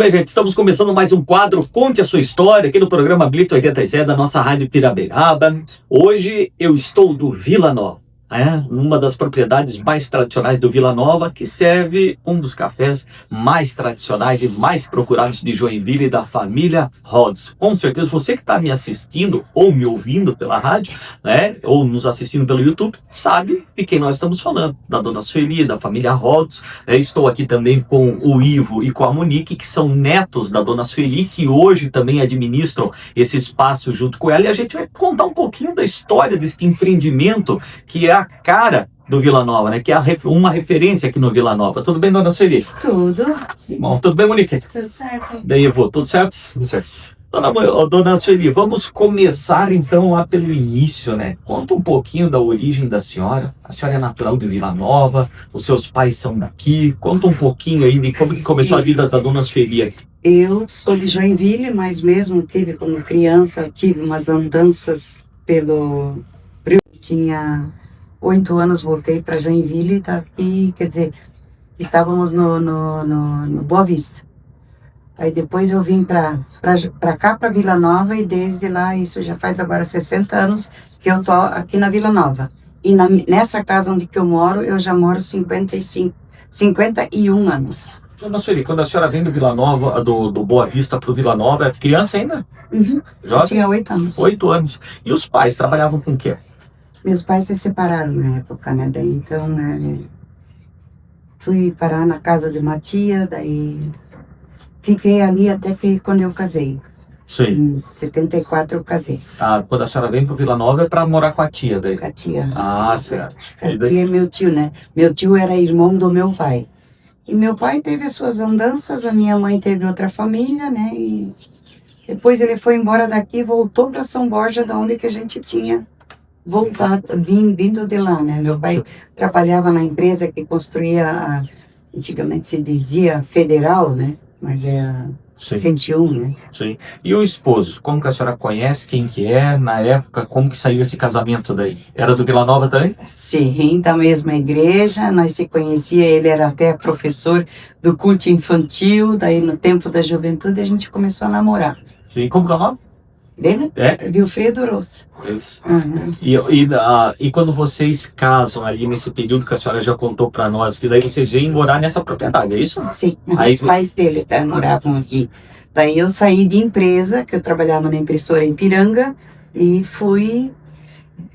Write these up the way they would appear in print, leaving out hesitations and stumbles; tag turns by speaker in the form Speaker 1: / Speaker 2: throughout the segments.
Speaker 1: bem, gente, estamos começando mais um quadro Conte a Sua História, aqui no programa Blitz 87 da nossa Rádio Piraberaba. Hoje eu estou do Vila Nova, uma das propriedades mais tradicionais do Vila Nova, que serve um dos cafés mais tradicionais e mais procurados de Joinville, da família Rhodes. Com certeza você que está me assistindo ou me ouvindo pela rádio, ou nos assistindo pelo YouTube, sabe de quem nós estamos falando, da dona Sueli, da família Rhodes. Estou aqui também com o Ivo e com a Monique, que são netos da dona Sueli, que hoje também administram esse espaço junto com ela, e a gente vai contar um pouquinho da história desse empreendimento que é a cara do Vila Nova, que é uma referência aqui no Vila Nova. Tudo bem, dona Sueli?
Speaker 2: Tudo.
Speaker 1: Bom, tudo bem, Monique?
Speaker 2: Tudo certo.
Speaker 1: Daí, Ivo, tudo certo? Tudo certo. Dona Sueli, vamos começar então lá pelo início, Conta um pouquinho da origem da senhora. A senhora é natural de Vila Nova, os seus pais são daqui. Conta um pouquinho aí de como que começou a vida da dona Sueli aqui.
Speaker 2: Eu sou de Joinville, mas mesmo como criança, tive umas andanças pelo Rio. Tinha 8 anos, voltei para Joinville, e quer dizer, estávamos no Boa Vista. Aí depois eu vim para cá, para Vila Nova, e desde lá, isso já faz agora 60 anos que eu tô aqui na Vila Nova. E nessa casa onde que eu moro, eu já moro 51 anos.
Speaker 1: Dona Sueli, quando a senhora vem do Vila Nova, do Boa Vista para o Vila Nova, é criança ainda?
Speaker 2: Uhum. Eu tinha 8 anos.
Speaker 1: 8 anos. E os pais trabalhavam com o quê?
Speaker 2: Meus pais se separaram na época, daí então, fui parar na casa de uma tia, daí fiquei ali até que quando eu casei.
Speaker 1: Sim.
Speaker 2: Em 74 eu casei.
Speaker 1: Quando a senhora vem para o Vila Nova é para morar com a tia daí?
Speaker 2: Com a tia.
Speaker 1: Certo.
Speaker 2: A tia é meu tio, Meu tio era irmão do meu pai. E meu pai teve as suas andanças, a minha mãe teve outra família, E depois ele foi embora daqui, voltou para São Borja, da onde que a gente tinha voltado, vindo de lá, Meu pai trabalhava na empresa que construía, antigamente se dizia Federal, Mas é a 101,
Speaker 1: Sim. E o esposo, como que a senhora conhece, quem que é, na época, como que saiu esse casamento daí? Era do Vila Nova também?
Speaker 2: Sim, da mesma igreja, nós se conhecia, ele era até professor do culto infantil, daí no tempo da juventude a gente começou a namorar.
Speaker 1: Sim, como que é o nome?
Speaker 2: Dele? Vilfredo Rosa.
Speaker 1: Isso.
Speaker 2: Uhum.
Speaker 1: E quando vocês casam ali nesse período que a senhora já contou para nós, que daí vocês vêm morar nessa propriedade, é isso?
Speaker 2: Sim, os pais dele moravam aqui. Daí eu saí de empresa, que eu trabalhava na impressora em Piranga, e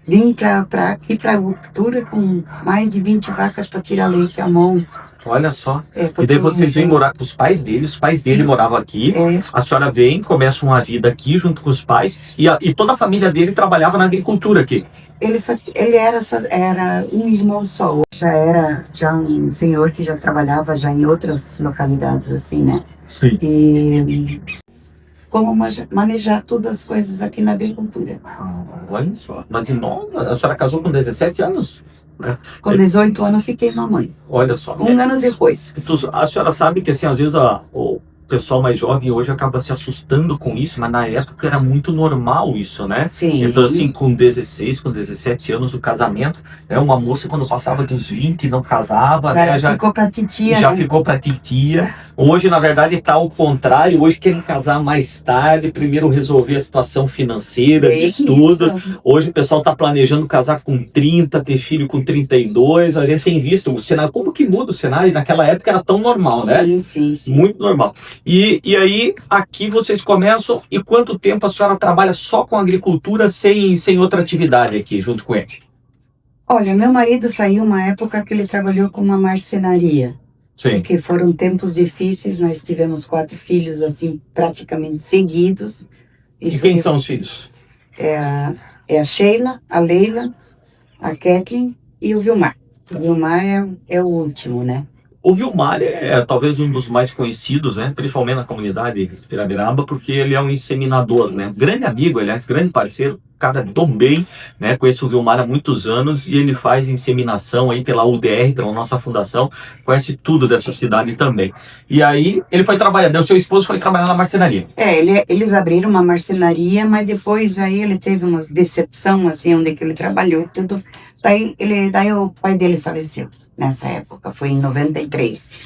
Speaker 2: vim para aqui para Agricultura com mais de 20 vacas para tirar leite à mão.
Speaker 1: Olha só. E daí vocês vêm morar com os pais dele, dele moravam aqui, a senhora vem, começa uma vida aqui junto com os pais, e toda a família dele trabalhava na agricultura aqui.
Speaker 2: Ele era um irmão só, já era um senhor que já trabalhava já em outras localidades assim,
Speaker 1: Sim.
Speaker 2: E como manejar todas as coisas aqui na agricultura.
Speaker 1: Olha só. Mas a senhora casou com 17 anos?
Speaker 2: Com 18 anos eu fiquei mamãe.
Speaker 1: Olha só.
Speaker 2: Um ano depois.
Speaker 1: Então, a senhora sabe que assim, às vezes o pessoal mais jovem hoje acaba se assustando com isso, mas na época era muito normal isso,
Speaker 2: Sim.
Speaker 1: Então assim, com 16, com 17 anos o casamento, uma moça quando passava dos 20 não casava,
Speaker 2: já ficou pra titia.
Speaker 1: Já ficou pra titia. Hoje, na verdade, tá ao contrário. Hoje querem casar mais tarde, primeiro resolver a situação financeira, de estudo. Hoje o pessoal tá planejando casar com 30, ter filho com 32. A gente tem visto o cenário, como que muda o cenário? Naquela época era tão normal,
Speaker 2: Sim.
Speaker 1: Muito normal. E aí, aqui vocês começam, e quanto tempo a senhora trabalha só com agricultura, sem outra atividade aqui, junto com ele?
Speaker 2: Olha, meu marido saiu uma época que ele trabalhou com uma marcenaria.
Speaker 1: Sim.
Speaker 2: Porque foram tempos difíceis, nós tivemos 4 filhos, assim, praticamente seguidos.
Speaker 1: E quem são os filhos?
Speaker 2: É a Sheila, a Leila, a Kathleen e o Vilmar. O Vilmar é o último,
Speaker 1: O Vilmar é talvez um dos mais conhecidos, principalmente na comunidade de Piraberaba, porque ele é um inseminador, grande amigo, aliás, grande parceiro, cara do bem, conheço o Vilmar há muitos anos, e ele faz inseminação aí pela UDR, pela nossa fundação, conhece tudo dessa cidade também. E aí ele foi trabalhar, o seu esposo foi trabalhar na marcenaria.
Speaker 2: Eles abriram uma marcenaria, mas depois aí ele teve umas decepção, assim, onde que ele trabalhou, tudo. Daí o pai dele faleceu nessa época, foi em 93.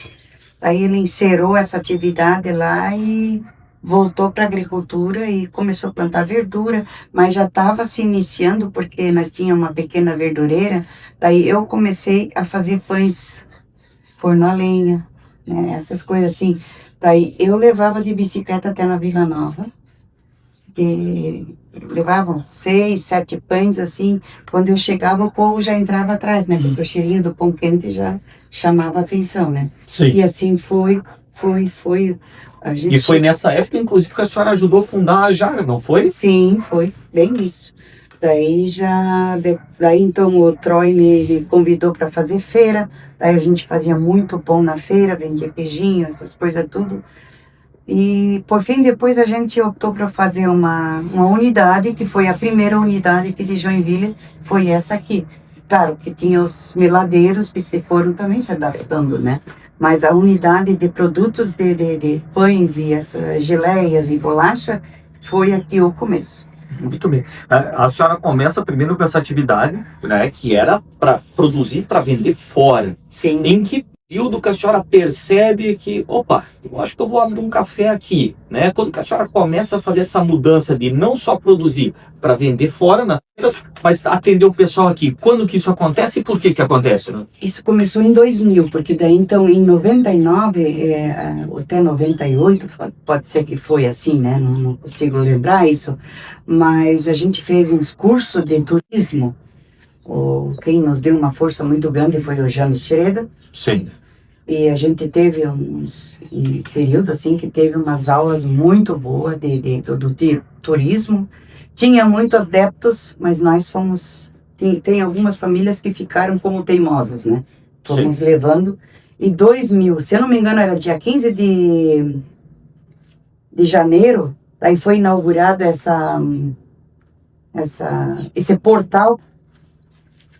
Speaker 2: Aí ele encerrou essa atividade lá e voltou para a agricultura e começou a plantar verdura, mas já estava se iniciando porque nós tínhamos uma pequena verdureira. Daí eu comecei a fazer pães, forno a lenha, né, essas coisas assim. Daí eu levava de bicicleta até na Vila Nova, e levavam 6, 7 pães assim. Quando eu chegava, o povo já entrava atrás, né? Porque o cheirinho do pão quente já chamava a atenção, né?
Speaker 1: Sim.
Speaker 2: E assim foi. A gente...
Speaker 1: E foi nessa época, inclusive, que a senhora ajudou a fundar a Jara, não foi?
Speaker 2: Sim, foi bem isso. Daí então o Troy me convidou para fazer feira. Daí a gente fazia muito pão na feira, vendia queijinho, essas coisas tudo. E por fim, depois a gente optou para fazer uma unidade, que foi a primeira unidade aqui de Joinville, foi essa aqui. Claro que tinha os meladeiros que se foram também se adaptando, né? Mas a unidade de produtos de pães e essas geleias e bolacha foi aqui o começo.
Speaker 1: Muito bem. A senhora começa primeiro com essa atividade, né, que era para produzir, para vender fora.
Speaker 2: Sim.
Speaker 1: Em que período que a senhora percebe que, opa, eu acho que eu vou abrir um café aqui, né? Quando que a senhora começa a fazer essa mudança de não só produzir para vender fora nas feiras, mas atender o pessoal aqui. Quando que isso acontece e por que que acontece, né?
Speaker 2: Isso começou em 2000, porque daí então em 99 até 98, pode ser que foi assim, né? Não consigo lembrar isso, mas a gente fez uns cursos de turismo. Quem nos deu uma força muito grande foi o James Schroeder.
Speaker 1: Sim.
Speaker 2: E a gente teve um período assim que teve umas aulas muito boas do turismo. Tinha muitos adeptos, mas nós fomos... Tem algumas famílias que ficaram como teimosos, né? Fomos levando. Em 2000, se eu não me engano, era dia 15 de janeiro, aí foi inaugurado esse portal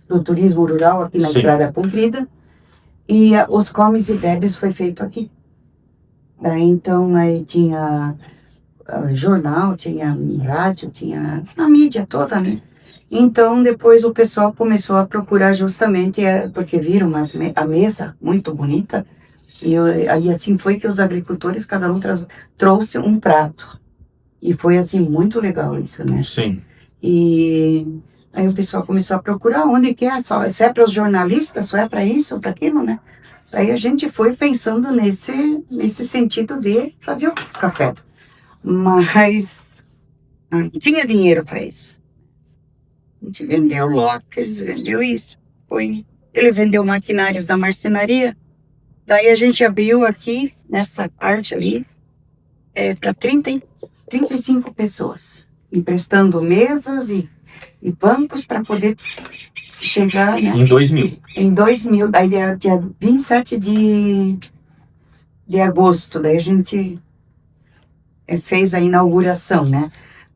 Speaker 2: do turismo rural aqui na Estrada Comprida. E os comes e bebes foi feito aqui. Daí então aí tinha jornal, tinha rádio, tinha a mídia toda, né? Então depois o pessoal começou a procurar justamente, porque viram a mesa muito bonita. E aí assim foi que os agricultores, cada um trouxe um prato. E foi assim muito legal isso, né?
Speaker 1: Sim.
Speaker 2: E aí o pessoal começou a procurar onde que é, isso é para os jornalistas, só é para isso, para aquilo, né? Aí a gente foi pensando nesse sentido de fazer o café. Mas não tinha dinheiro para isso. A gente vendeu lotes, vendeu isso. Ele vendeu maquinários da marcenaria. Daí a gente abriu aqui, nessa parte ali, para 35 pessoas, emprestando mesas e bancos para poder chegar, né?
Speaker 1: Em 2000.
Speaker 2: Em 2000, daí dia 27 de agosto, daí a gente fez a inauguração, né?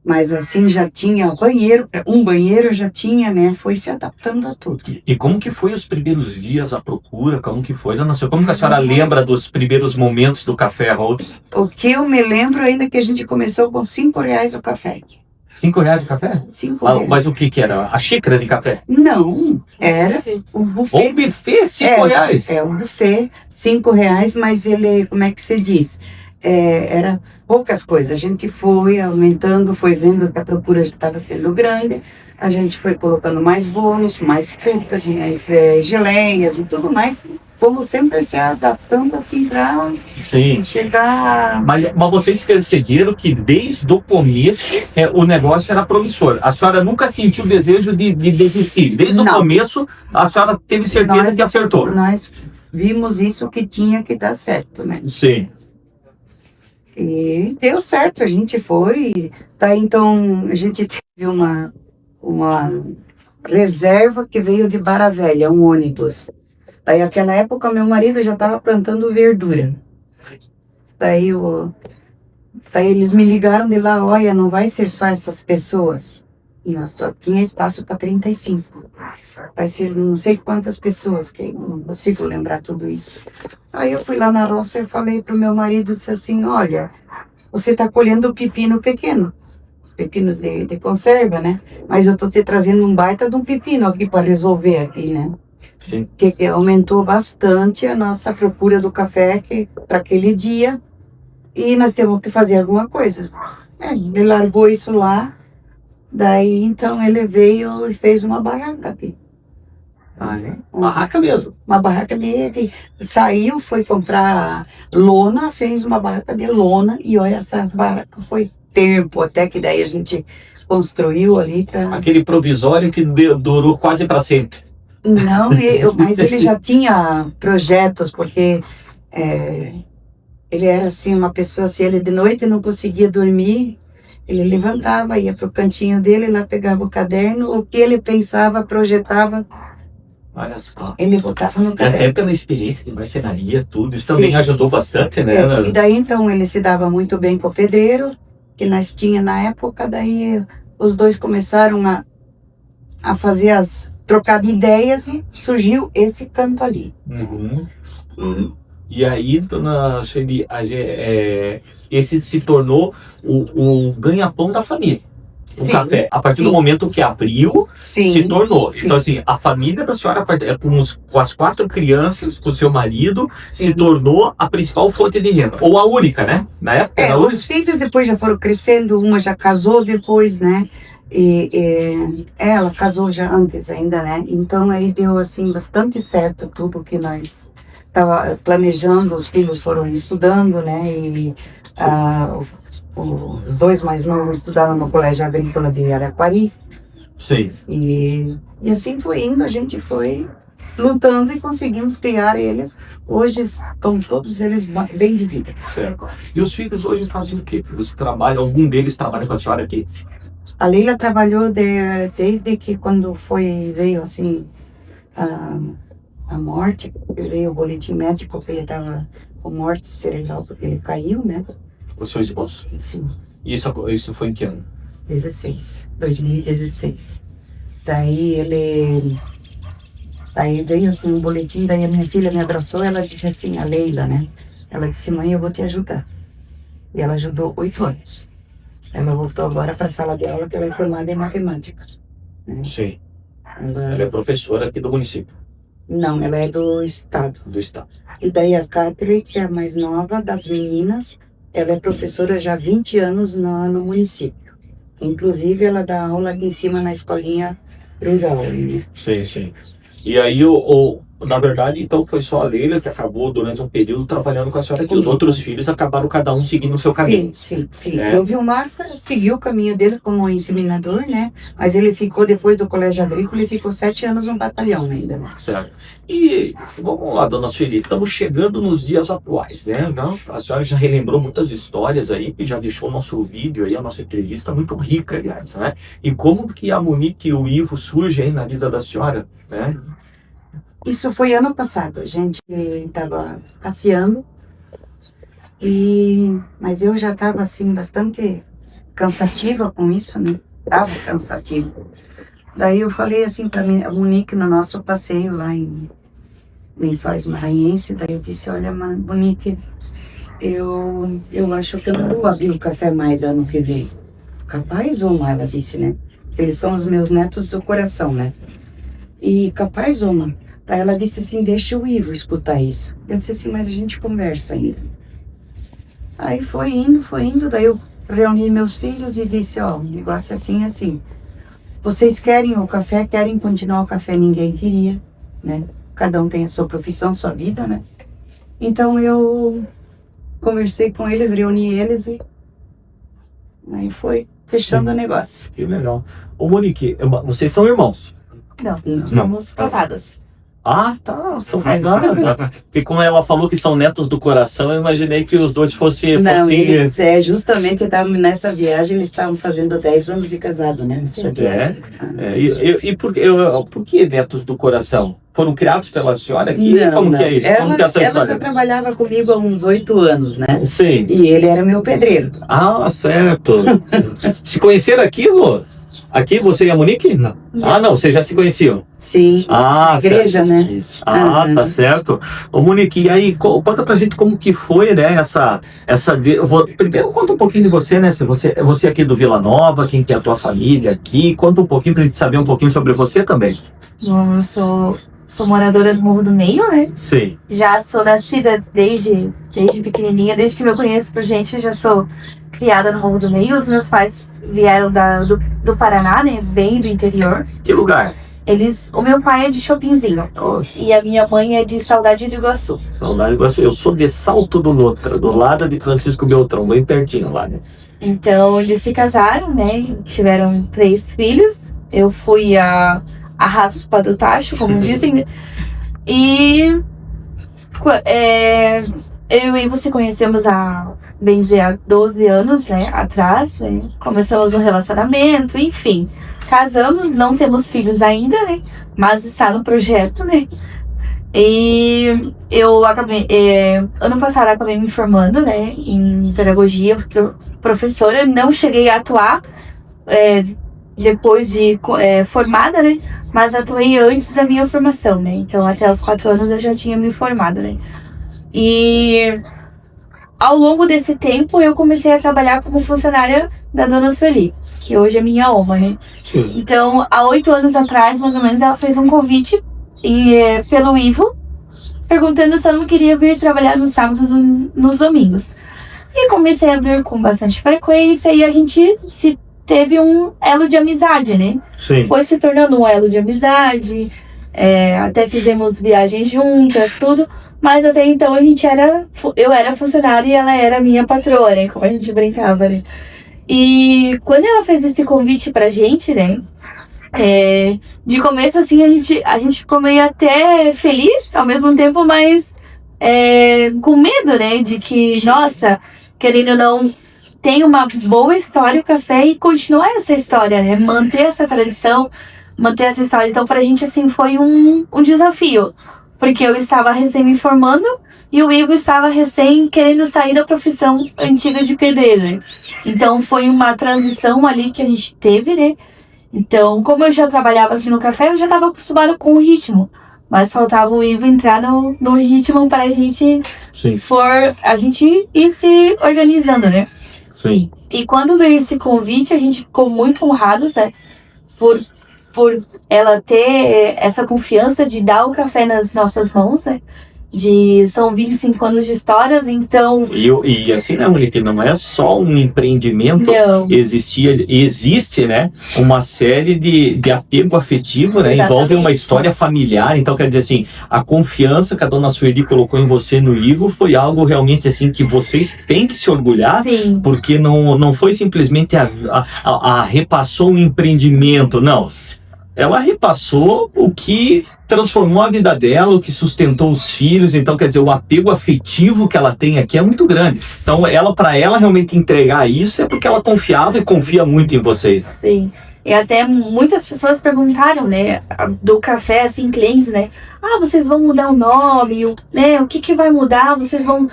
Speaker 2: Mas assim, já tinha banheiro, um banheiro já tinha, né? Foi se adaptando a tudo.
Speaker 1: E como que foi os primeiros dias, a procura? Como que foi, dona Silvia? Como que a senhora lembra dos primeiros momentos do Café Rhodes?
Speaker 2: O que eu me lembro ainda é que a gente começou com R$5 o café.
Speaker 1: R$5 de café?
Speaker 2: R$5.
Speaker 1: Mas o que era? A xícara de café?
Speaker 2: Não, era um buffet.
Speaker 1: Um buffet, R$5?
Speaker 2: Um buffet, R$5, mas ele, como é que se diz? Era poucas coisas. A gente foi aumentando, foi vendo que a procura já estava sendo grande. A gente foi colocando mais bolos, mais cucas, mais geleias e tudo mais. Como sempre se adaptando assim para chegar...
Speaker 1: Mas vocês perceberam que desde o começo o negócio era promissor. A senhora nunca sentiu o desejo de desistir. Desde o começo a senhora teve certeza que acertou.
Speaker 2: Nós vimos isso que tinha que dar certo, né?
Speaker 1: Sim.
Speaker 2: E deu certo, a gente foi. Tá, então a gente teve uma reserva que veio de Barra Velha, um ônibus. Daí naquela época meu marido já estava plantando verdura. Daí eles me ligaram de lá, olha, não vai ser só essas pessoas. E nós só tinha espaço para 35. Vai ser não sei quantas pessoas, que não consigo lembrar tudo isso. Aí eu fui lá na roça e falei pro meu marido, disse assim, olha, você está colhendo o pepino pequeno. Os pepinos de conserva, né? Mas eu tô te trazendo um baita de um pepino aqui para resolver aqui, né?
Speaker 1: Sim.
Speaker 2: Que aumentou bastante a nossa procura do café para aquele dia, e nós temos que fazer alguma coisa. Ele largou isso lá, daí então ele veio e fez uma barraca aqui.
Speaker 1: Barraca mesmo.
Speaker 2: Uma barraca dele, saiu, foi comprar lona, fez uma barraca de lona, e olha, essa barraca foi tempo, até que daí a gente construiu ali para...
Speaker 1: Aquele provisório que durou quase para sempre.
Speaker 2: Não, mas ele já tinha projetos, porque ele era assim, uma pessoa assim, ele de noite não conseguia dormir, ele levantava, ia para o cantinho dele, lá pegava o caderno, o que ele pensava, projetava,
Speaker 1: Olha só.
Speaker 2: ele botava no
Speaker 1: Até
Speaker 2: caderno.
Speaker 1: pela experiência de marcenaria, tudo, isso
Speaker 2: Sim.
Speaker 1: também ajudou bastante, né?
Speaker 2: E daí então ele se dava muito bem com o pedreiro, que nós tinha na época, daí os dois começaram a fazer trocar de ideias, e surgiu esse canto ali.
Speaker 1: E aí, dona Sueli, esse se tornou o ganha-pão da família. O
Speaker 2: Sim,
Speaker 1: café. A partir
Speaker 2: sim.
Speaker 1: do momento que abriu,
Speaker 2: Sim,
Speaker 1: se tornou.
Speaker 2: sim.
Speaker 1: Então, assim, a família da senhora, com as 4 crianças, com o seu marido,
Speaker 2: Sim.
Speaker 1: se tornou a principal fonte de renda. Ou a única, né? Na época era a única.
Speaker 2: Os filhos depois já foram crescendo, uma já casou depois, né? Ela casou já antes ainda, né? Então aí deu assim bastante certo tudo que nós estava planejando. Os filhos foram estudando, né? E os 2 mais novos estudaram no Colégio Agrícola de Araquari.
Speaker 1: Sim.
Speaker 2: E assim foi indo, a gente foi lutando e conseguimos criar eles. Hoje estão todos eles bem de vida.
Speaker 1: Certo. E os filhos hoje fazem o quê? Eles trabalham, algum deles trabalha com a senhora aqui?
Speaker 2: A Leila trabalhou desde que quando veio assim a morte, veio o boletim médico que ele estava com morte cerebral porque ele caiu, né?
Speaker 1: O seu esposo?
Speaker 2: Sim.
Speaker 1: Isso foi em que ano?
Speaker 2: 2016. Daí veio assim um boletim, daí a minha filha me abraçou, ela disse assim, a Leila, né? Ela disse, mãe, eu vou te ajudar. E ela ajudou 8 anos. Ela voltou agora para a sala de aula, que ela é formada em matemática. Né?
Speaker 1: Sim. Ela é professora aqui do município.
Speaker 2: Não, ela é do estado.
Speaker 1: Do estado.
Speaker 2: E daí a Catherine, que é a mais nova das meninas, ela é professora já há 20 anos no município. Inclusive, ela dá aula aqui em cima na escolinha rural.
Speaker 1: Sim, sim. E aí, na verdade, então foi só a Leila que acabou durante um período trabalhando com a senhora, que os outros filhos acabaram cada um seguindo o seu caminho.
Speaker 2: Sim. O Vilmar seguiu o caminho dele como inseminador, né? Mas ele ficou, depois do colégio agrícola, ele ficou 7 anos no batalhão ainda.
Speaker 1: Certo. E vamos lá, dona Sueli, estamos chegando nos dias atuais, né? A senhora já relembrou muitas histórias aí, que já deixou o nosso vídeo aí, a nossa entrevista muito rica, aliás, né? E como que a Monique e o Ivo surgem aí na vida da senhora, né?
Speaker 2: Isso foi ano passado, a gente estava passeando, mas eu já estava assim bastante cansativa com isso, né? Estava cansativa. Daí eu falei assim para a Monique no nosso passeio lá em Lençóis Maranhenses, daí eu disse, olha Monique, eu acho que eu não vou abrir o café mais ano que vem. Capaz, Oma, ela disse, né? Eles são os meus netos do coração, né? E capaz, Oma. Daí ela disse assim, deixa o Ivo escutar isso. Eu disse assim, mas a gente conversa ainda. Aí foi indo, daí eu reuni meus filhos e disse, ó, o negócio é assim, assim. Vocês querem o café, querem continuar o café, ninguém queria, né? Cada um tem a sua profissão, sua vida, né? Então eu conversei com eles, reuni eles e aí foi fechando o negócio.
Speaker 1: Que legal. Ô Monique, vocês são irmãos?
Speaker 2: Não, somos casados.
Speaker 1: Ah, tá, são casados. Porque como ela falou que são netos do coração, eu imaginei que os dois fossem...
Speaker 2: Não, eles, justamente nessa viagem, eles estavam fazendo 10 anos de casado, né?
Speaker 1: E por que netos do coração? Foram criados pela senhora aqui?
Speaker 2: Não,
Speaker 1: como
Speaker 2: não.
Speaker 1: Que é isso?
Speaker 2: Ela,
Speaker 1: que é essa
Speaker 2: ela já trabalhava comigo há uns 8 anos, né?
Speaker 1: Sim.
Speaker 2: E ele era meu pedreiro.
Speaker 1: Ah, certo. Se conheceram aqui, Lu? Aqui, você e a Monique?
Speaker 3: Não.
Speaker 1: Ah, não, vocês já se conheciam?
Speaker 2: Sim,
Speaker 1: Ah,
Speaker 2: igreja, né?
Speaker 3: Isso.
Speaker 1: Ah, tá certo. Ô, Monique, e aí, conta pra gente como que foi, né, primeiro conta um pouquinho de você, né, você aqui do Vila Nova, quem que é a tua família aqui, conta um pouquinho pra gente saber um pouquinho sobre você também.
Speaker 4: Bom, eu sou moradora do Morro do Meio, né?
Speaker 1: Sim.
Speaker 4: Já sou nascida desde pequenininha, desde que me conheço por gente, eu já sou criada no Morro do Meio. Os meus pais vieram do Paraná, né? Bem do interior.
Speaker 1: Que lugar?
Speaker 4: O meu pai é de Chopinzinho
Speaker 1: Oxe,
Speaker 4: e a minha mãe é de Saudade do Iguaçu.
Speaker 1: saudade, eu sou de Salto do Lotra, do lado de Francisco Beltrão, bem pertinho lá, né?
Speaker 4: Então eles se casaram, né? Tiveram 3 filhos. Eu fui a raspa do tacho, como dizem, né? E eu e você conhecemos há 12 anos, né, atrás, né? Começamos um relacionamento, enfim. Casamos, não temos filhos ainda, né? Mas está no projeto, né? E eu acabei, ano passado acabei me formando, né, em pedagogia, professora. Não cheguei a atuar depois de formada, né? Mas atuei antes da minha formação, né? Então até os 4 anos eu já tinha me formado, né? E ao longo desse tempo eu comecei a trabalhar como funcionária da Dona Sueli, que hoje é minha OMA, né?
Speaker 1: Sim.
Speaker 4: Então, há 8 anos atrás, mais ou menos, ela fez um convite pelo Ivo, perguntando se eu não queria vir trabalhar nos sábados e nos domingos. E comecei a vir com bastante frequência e a gente teve um elo de amizade, né?
Speaker 1: Sim.
Speaker 4: Foi se tornando um elo de amizade, até fizemos viagens juntas, tudo. Mas até então eu era funcionária e ela era minha patroa, né? Como a gente brincava, né? E quando ela fez esse convite pra gente, né? De começo, assim, a gente ficou meio até feliz, ao mesmo tempo, mas com medo, né? De que, nossa, querendo ou não, tem uma boa história o café e continuar essa história, né? Manter essa tradição, manter essa história. Então, pra gente, assim, foi um desafio. Porque eu estava recém me formando e o Ivo estava recém querendo sair da profissão antiga de pedreiro, né? Então foi uma transição ali que a gente teve, né? Então, como eu já trabalhava aqui no café, eu já estava acostumada com o ritmo. Mas faltava o Ivo entrar no ritmo para a gente ir se organizando, né?
Speaker 1: Sim.
Speaker 4: E quando veio esse convite, a gente ficou muito honrados, né? Por ela ter essa confiança de dar o café nas nossas mãos, né? São 25 anos de histórias, então...
Speaker 1: E assim, né, Monique, não é só um empreendimento,
Speaker 4: não.
Speaker 1: Existe, né, uma série de apego afetivo, né,
Speaker 4: Exatamente.
Speaker 1: Envolve uma história familiar, então quer dizer assim, a confiança que a dona Sueli colocou em você no Ivo foi algo realmente assim que vocês têm que se orgulhar.
Speaker 4: Sim.
Speaker 1: Porque não foi simplesmente repassou um empreendimento, não. Ela repassou o que transformou a vida dela, o que sustentou os filhos. Então, quer dizer, o apego afetivo que ela tem aqui é muito grande. Então, para ela realmente entregar isso é porque ela confiava e confia muito em vocês.
Speaker 4: Sim. E até muitas pessoas perguntaram, né, do café, assim, clientes, né? Ah, vocês vão mudar o nome, né? O que vai mudar? Vocês vão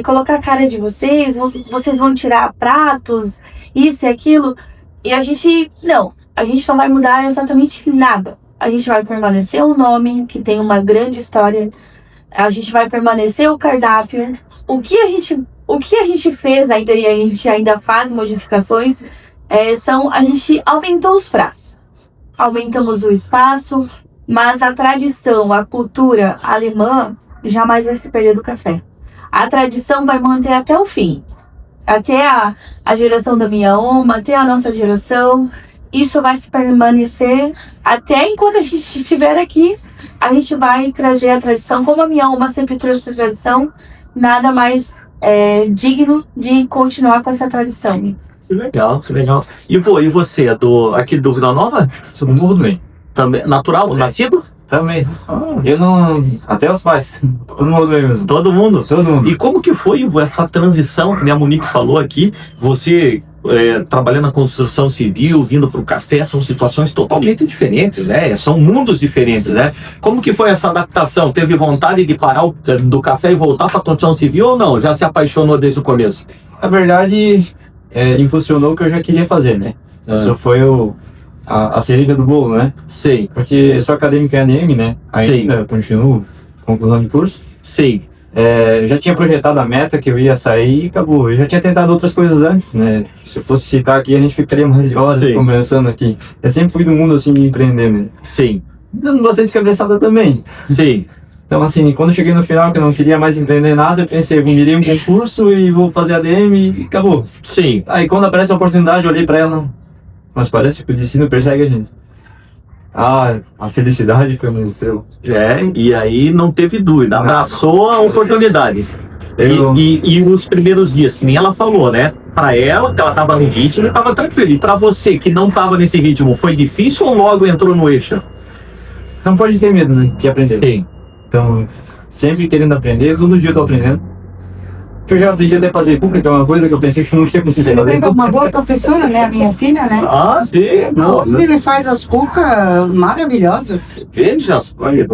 Speaker 4: colocar a cara de vocês? Vocês vão tirar pratos, isso e aquilo? E a gente não vai mudar exatamente nada. A gente vai permanecer o nome, que tem uma grande história. A gente vai permanecer o cardápio. O que a gente fez ainda, e a gente ainda faz modificações, a gente aumentou os pratos. Aumentamos o espaço, mas a tradição, a cultura alemã jamais vai se perder do café. A tradição vai manter até o fim. Até a geração da minha oma, até a nossa geração. Isso vai se permanecer até enquanto a gente estiver aqui. A gente vai trazer a tradição, como a minha oma sempre trouxe a tradição. Nada mais digno de continuar com essa tradição.
Speaker 1: Que legal, que legal. E você, aqui do Vila Nova?
Speaker 3: Sou do Morro do Meio.
Speaker 1: Também, natural, nascido?
Speaker 3: Também. Eu não... Até os pais. Todo mundo meio mesmo.
Speaker 1: Todo mundo?
Speaker 3: Todo mundo.
Speaker 1: E como que foi essa transição, que a Monique falou aqui, você trabalhando na construção civil, vindo para o café, são situações totalmente diferentes, né? São mundos diferentes, né? Como que foi essa adaptação? Teve vontade de parar do café e voltar para a construção civil ou não? Já se apaixonou desde o começo?
Speaker 3: Na verdade, impulsionou o que eu já queria fazer, né? Isso foi a cereja do bolo, né?
Speaker 1: Sei,
Speaker 3: Porque sou acadêmico em ADM, né? Ainda continuo, conclusão de curso.
Speaker 1: sei,
Speaker 3: Já tinha projetado a meta que eu ia sair e acabou. Eu já tinha tentado outras coisas antes, né? Se eu fosse citar aqui, a gente ficaria mais de horas
Speaker 1: Sim.
Speaker 3: conversando aqui. Eu sempre fui do mundo, assim, de empreender, né?
Speaker 1: sei,
Speaker 3: Dando bastante cabeçada também.
Speaker 1: sei.
Speaker 3: Então, assim, quando eu cheguei no final, que eu não queria mais empreender nada, eu pensei, vou mirei um concurso e vou fazer ADM e acabou.
Speaker 1: Sim,
Speaker 3: Aí, quando aparece a oportunidade, eu olhei pra ela, mas parece que o destino persegue a gente. A felicidade foi no céu.
Speaker 1: e aí não teve dúvida, abraçou a oportunidade.
Speaker 3: Eu-
Speaker 1: E os primeiros dias, que nem ela falou, né? Pra ela, que ela tava no ritmo, tava tranquilo. E pra você, que não tava nesse ritmo, foi difícil ou logo entrou no eixo?
Speaker 3: Não pode ter medo, né? De aprender.
Speaker 1: Sim,
Speaker 3: Então, sempre querendo aprender, todo dia eu tô aprendendo. Eu já aprendi até fazer público, então é uma coisa que eu pensei que eu não tinha conseguido
Speaker 2: Ele
Speaker 3: fazer.
Speaker 2: tem uma boa professora, né? A minha filha, né?
Speaker 1: sim,
Speaker 2: Ele faz as cucas maravilhosas.
Speaker 1: veja as coisas.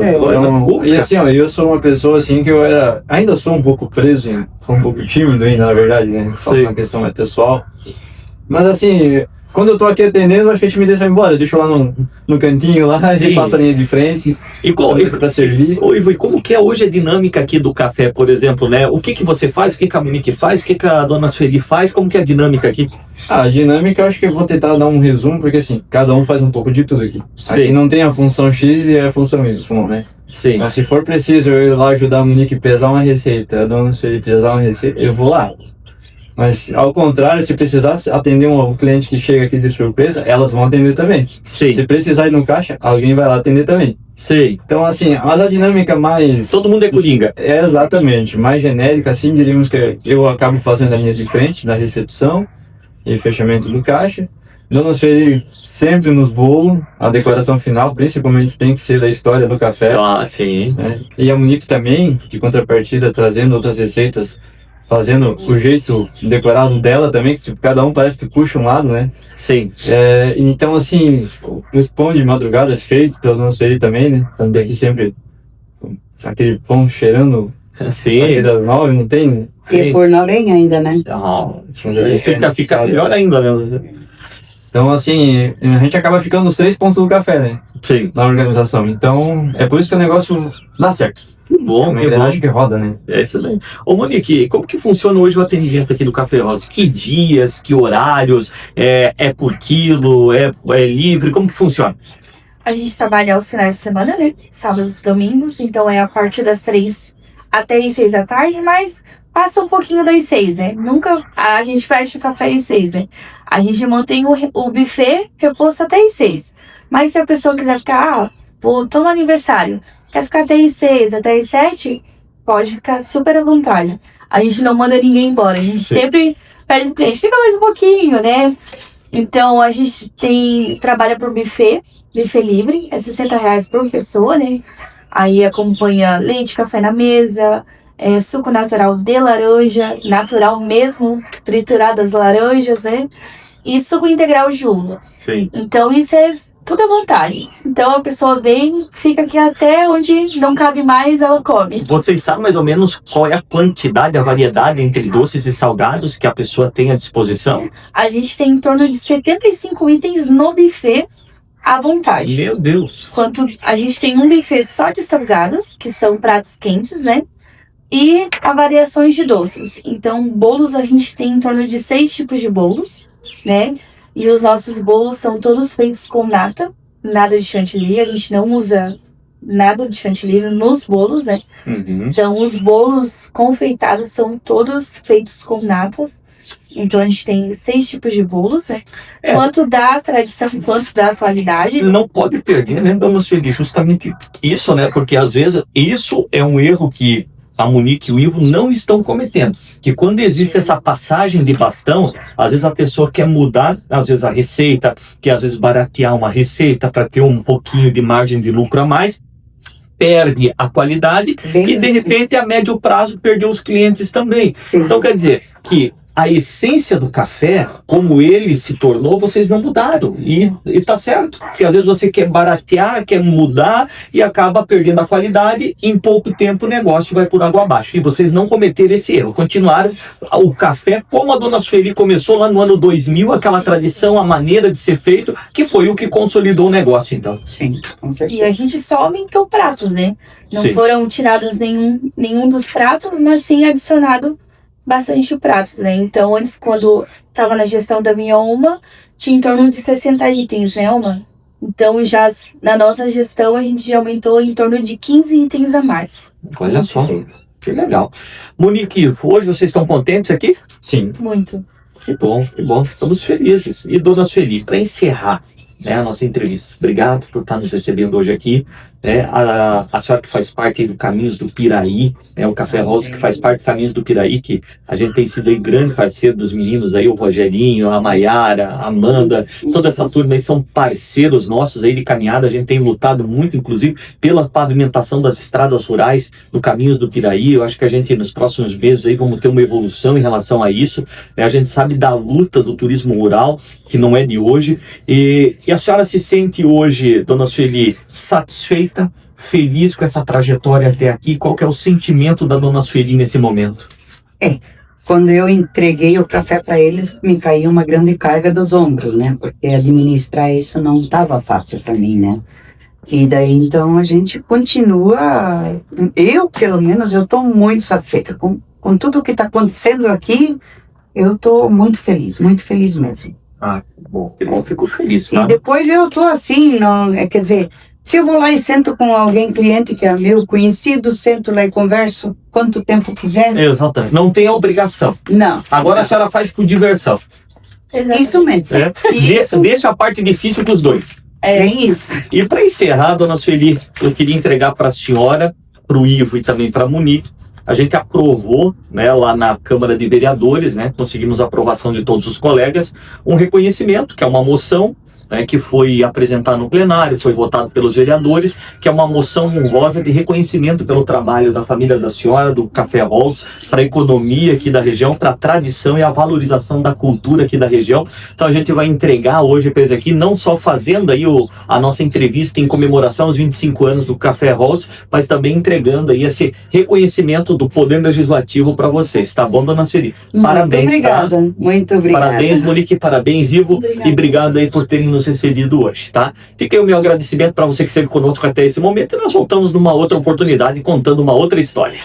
Speaker 3: E assim, ó, eu sou uma pessoa assim que eu ainda sou um pouco preso, sou um pouco tímido ainda, na verdade, né? Só
Speaker 1: Sim.
Speaker 3: uma questão mais pessoal. Mas assim, quando eu tô aqui atendendo, acho que a timidez vai embora. Deixa eu lá no cantinho lá,
Speaker 1: Sim.
Speaker 3: e passa a linha de frente,
Speaker 1: E
Speaker 3: pra servir.
Speaker 1: Ô, Ivo, e como que é hoje a dinâmica aqui do café, por exemplo, né? O que você faz, o que a Monique faz, o que a dona Sueli faz, como que é a dinâmica aqui?
Speaker 3: A dinâmica eu acho que eu vou tentar dar um resumo, porque assim, cada um faz um pouco de tudo aqui.
Speaker 1: Sim.
Speaker 3: Aqui não tem a função X e a função Y, né?
Speaker 1: Sim,
Speaker 3: Mas se for preciso eu ir lá ajudar a Monique a pesar uma receita, a dona Sueli pesar uma receita, eu vou lá. Mas ao contrário, se precisar atender um cliente que chega aqui de surpresa, elas vão atender também. Se
Speaker 1: sim,
Speaker 3: precisar ir no caixa, alguém vai lá atender também.
Speaker 1: sei.
Speaker 3: Então assim, mas a dinâmica mais...
Speaker 1: Todo mundo é coringa.
Speaker 3: É exatamente, mais genérica, assim, diríamos que eu acabo fazendo a linha de frente, da recepção e fechamento do caixa. Dona Sueli sempre nos bolos, a decoração final principalmente tem que ser da história do café.
Speaker 1: Ah, sim.
Speaker 3: Né? E a Monique também, de contrapartida, trazendo outras receitas, fazendo o jeito decorado dela também, que tipo, cada um parece que puxa um lado, né?
Speaker 1: Sim,
Speaker 3: Então, assim, o pão de madrugada é feito pela Dona Sueli também, né? Também aqui sempre aquele pão cheirando
Speaker 1: sim.
Speaker 3: aqui das 9, não tem? Né?
Speaker 2: E por na orelha ainda, né?
Speaker 1: Fica melhor ainda, né?
Speaker 3: Então, assim, a gente acaba ficando nos 3 pontos do café, né?
Speaker 1: Sim.
Speaker 3: Na organização. Então, é por isso que o negócio dá certo.
Speaker 1: Que bom,
Speaker 3: É uma
Speaker 1: que bom.
Speaker 3: engrenagem que roda, né?
Speaker 1: É isso daí. Ô, Monique, como que funciona hoje o atendimento aqui do Café Rosa? Que dias, que horários? É por quilo? É livre? Como que funciona?
Speaker 4: A gente trabalha aos finais de semana, né? Sábados e domingos, então é a partir das 3 até as 6 da tarde, mas passa um pouquinho das 6, né? Nunca a gente fecha o café às 6, né? A gente mantém o buffet reposto até às 6. Mas se a pessoa quiser ficar, tô no aniversário, quer ficar até às 6, até às 7, pode ficar super à vontade. A gente não manda ninguém embora, a gente sempre pede pro cliente, fica mais um pouquinho, né? Então a gente trabalha por buffet livre, é R$60 por pessoa, né? Aí acompanha leite, café na mesa, suco natural de laranja, natural mesmo, trituradas laranjas, né? E suco integral de uva.
Speaker 1: Sim.
Speaker 4: Então isso é tudo à vontade. Então a pessoa vem, fica aqui até onde não cabe mais, ela come.
Speaker 1: Vocês sabem mais ou menos qual é a quantidade, a variedade entre doces e salgados que a pessoa tem à disposição?
Speaker 4: A gente tem em torno de 75 itens no buffet à vontade.
Speaker 1: Meu Deus.
Speaker 4: A gente tem um buffet só de salgados, que são pratos quentes, né? E há variações de doces. Então, bolos a gente tem em torno de 6 tipos de bolos, né? E os nossos bolos são todos feitos com nata, nada de chantilly. A gente não usa nada de chantilly nos bolos, né?
Speaker 1: Uhum.
Speaker 4: Então, os bolos confeitados são todos feitos com natas. Então, a gente tem 6 tipos de bolos, né? Quanto da tradição, quanto da qualidade.
Speaker 1: Não pode perder, né, dona Sueli? Justamente isso, né? Porque às vezes isso é um erro que a Monique e o Ivo não estão cometendo. Que quando existe essa passagem de bastão, às vezes a pessoa quer mudar, às vezes a receita, quer às vezes baratear uma receita para ter um pouquinho de margem de lucro a mais, perde a qualidade
Speaker 2: Bem
Speaker 1: e de
Speaker 2: isso.
Speaker 1: repente a médio prazo perdeu os clientes também.
Speaker 2: Sim.
Speaker 1: Então quer dizer que a essência do café, como ele se tornou, vocês não mudaram. E tá certo. Porque às vezes você quer baratear, quer mudar e acaba perdendo a qualidade. Em pouco tempo o negócio vai por água abaixo. E vocês não cometeram esse erro. Continuaram o café como a dona Sueli começou lá no ano 2000, aquela tradição, a maneira de ser feito, que foi o que consolidou o negócio, então.
Speaker 2: Sim, com certeza.
Speaker 4: E a gente só aumentou pratos, né? Não
Speaker 1: Sim.
Speaker 4: foram tirados nenhum dos pratos, mas sim adicionado bastante pratos, né? Então, antes, quando estava na gestão da minha Oma, tinha em torno de 60 itens, né, Oma? Então, já na nossa gestão, a gente já aumentou em torno de 15 itens a mais.
Speaker 1: Olha só, que legal. Monique, hoje vocês estão contentes aqui?
Speaker 3: Sim.
Speaker 4: Muito.
Speaker 1: Que bom, estamos felizes. E dona Sueli, para encerrar, né, a nossa entrevista, obrigado por estar nos recebendo hoje aqui. A senhora que faz parte do Caminhos do Piraí, o Café House que faz parte do Caminhos do Piraí, que a gente tem sido aí grande parceiro dos meninos aí, o Rogerinho, a Maiara, a Amanda, toda essa turma aí são parceiros nossos aí de caminhada. A gente tem lutado muito, inclusive, pela pavimentação das estradas rurais no Caminhos do Piraí. Eu acho que a gente, nos próximos meses aí, vamos ter uma evolução em relação a isso. A gente sabe da luta do turismo rural, que não é de hoje. E a senhora se sente hoje, dona Sueli, satisfeita, feliz com essa trajetória até aqui? Qual que é o sentimento da dona Sueli nesse momento?
Speaker 2: Quando eu entreguei o café para eles, me caiu uma grande carga dos ombros, né? Porque administrar isso não estava fácil para mim, né? E daí, então, a gente continua... Eu, pelo menos, eu estou muito satisfeita com tudo que está acontecendo aqui. Eu estou muito feliz mesmo.
Speaker 1: Ah, bom, que bom, fico feliz, tá?
Speaker 2: E depois eu tô assim, não, quer dizer, se eu vou lá e sento com alguém, cliente que é meu conhecido, sento lá e converso quanto tempo quiser.
Speaker 1: Exatamente. Não tem a obrigação.
Speaker 2: Não.
Speaker 1: Agora a senhora faz por diversão.
Speaker 2: Isso mesmo. Isso.
Speaker 1: Deixa a parte difícil dos dois.
Speaker 2: É isso.
Speaker 1: E para encerrar, dona Sueli, eu queria entregar para a senhora, para o Ivo e também para a Monique. A gente aprovou, né, lá na Câmara de Vereadores, né, conseguimos a aprovação de todos os colegas, um reconhecimento, que é uma moção, né, que foi apresentada no plenário, foi votado pelos vereadores, que é uma moção honrosa de reconhecimento pelo trabalho da família da senhora, do Café Holtz, para a economia aqui da região, para a tradição e a valorização da cultura aqui da região. Então a gente vai entregar hoje para eles aqui, não só fazendo aí a nossa entrevista em comemoração aos 25 anos do Café Holtz, mas também entregando aí esse reconhecimento do Poder Legislativo para vocês, tá bom, dona Sueli? Parabéns,
Speaker 2: muito obrigada,
Speaker 1: tá?
Speaker 2: muito obrigada.
Speaker 1: Parabéns, Monique, parabéns, Ivo,
Speaker 4: Obrigada.
Speaker 1: e obrigado aí por terem nos recebido hoje, tá? Fica aí o meu agradecimento para você que esteve conosco até esse momento e nós voltamos numa outra oportunidade contando uma outra história.